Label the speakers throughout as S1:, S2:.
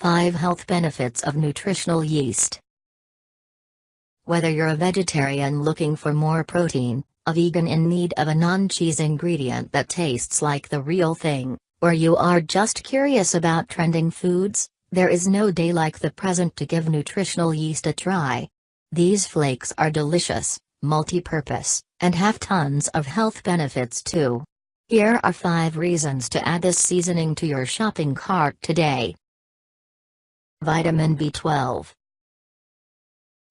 S1: 5 Health Benefits of Nutritional Yeast. Whether you're a vegetarian looking for more protein, a vegan in need of a non-cheese ingredient that tastes like the real thing, or you are just curious about trending foods, there is no day like the present to give nutritional yeast a try. These flakes are delicious, multi-purpose, and have tons of health benefits too. Here are 5 reasons to add this seasoning to your shopping cart today. Vitamin B12.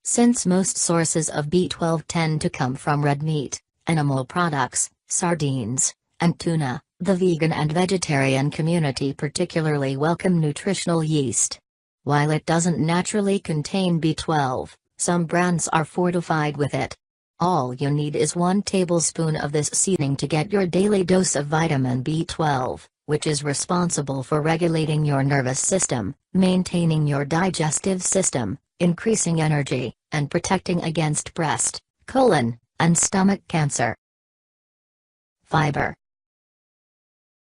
S1: Since most sources of B12 tend to come from red meat, animal products, sardines, and tuna, the vegan and vegetarian community particularly welcome nutritional yeast. While it doesn't naturally contain B12, some brands are fortified with it. All you need is 1 tablespoon of this seasoning to get your daily dose of vitamin B12, which is responsible for regulating your nervous system, maintaining your digestive system, increasing energy, and protecting against breast, colon, and stomach cancer. Fiber.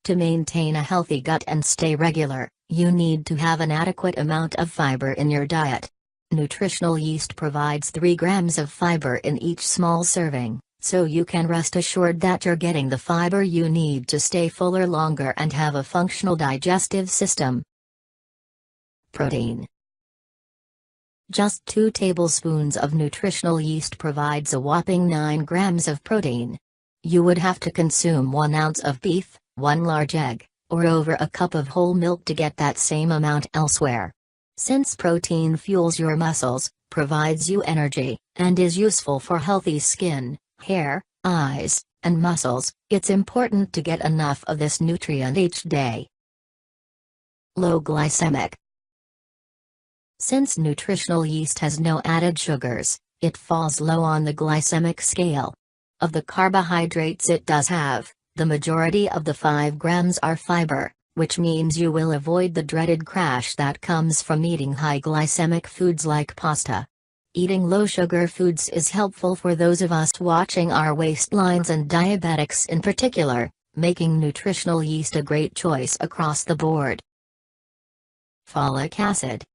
S1: To maintain a healthy gut and stay regular, you need to have an adequate amount of fiber in your diet. Nutritional yeast provides 3 grams of fiber in each small serving, so you can rest assured that you're getting the fiber you need to stay fuller longer and have a functional digestive system. Protein. Just 2 tablespoons of nutritional yeast provides a whopping 9 grams of protein. You would have to consume 1 ounce of beef, 1 large egg, or over a cup of whole milk to get that same amount elsewhere. Since protein fuels your muscles, provides you energy, and is useful for healthy skin, hair, eyes, and muscles, it's important to get enough of this nutrient each day. Low glycemic. Since nutritional yeast has no added sugars, it falls low on the glycemic scale. Of the carbohydrates it does have, the majority of the 5 grams are fiber, which means you will avoid the dreaded crash that comes from eating high glycemic foods like pasta. Eating low-sugar foods is helpful for those of us watching our waistlines and diabetics in particular, making nutritional yeast a great choice across the board. Folic acid.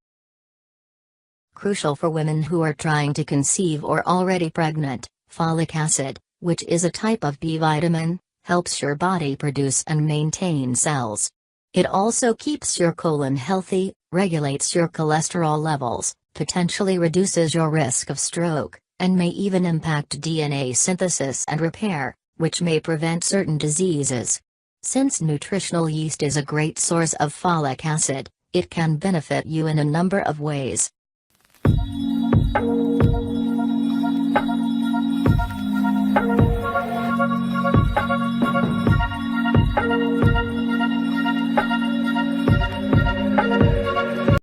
S1: Crucial for women who are trying to conceive or already pregnant, folic acid, which is a type of B vitamin, helps your body produce and maintain cells. It also keeps your colon healthy, regulates your cholesterol levels, potentially reduces your risk of stroke, and may even impact DNA synthesis and repair, which may prevent certain diseases. Since nutritional yeast is a great source of folic acid, it can benefit you in a number of ways.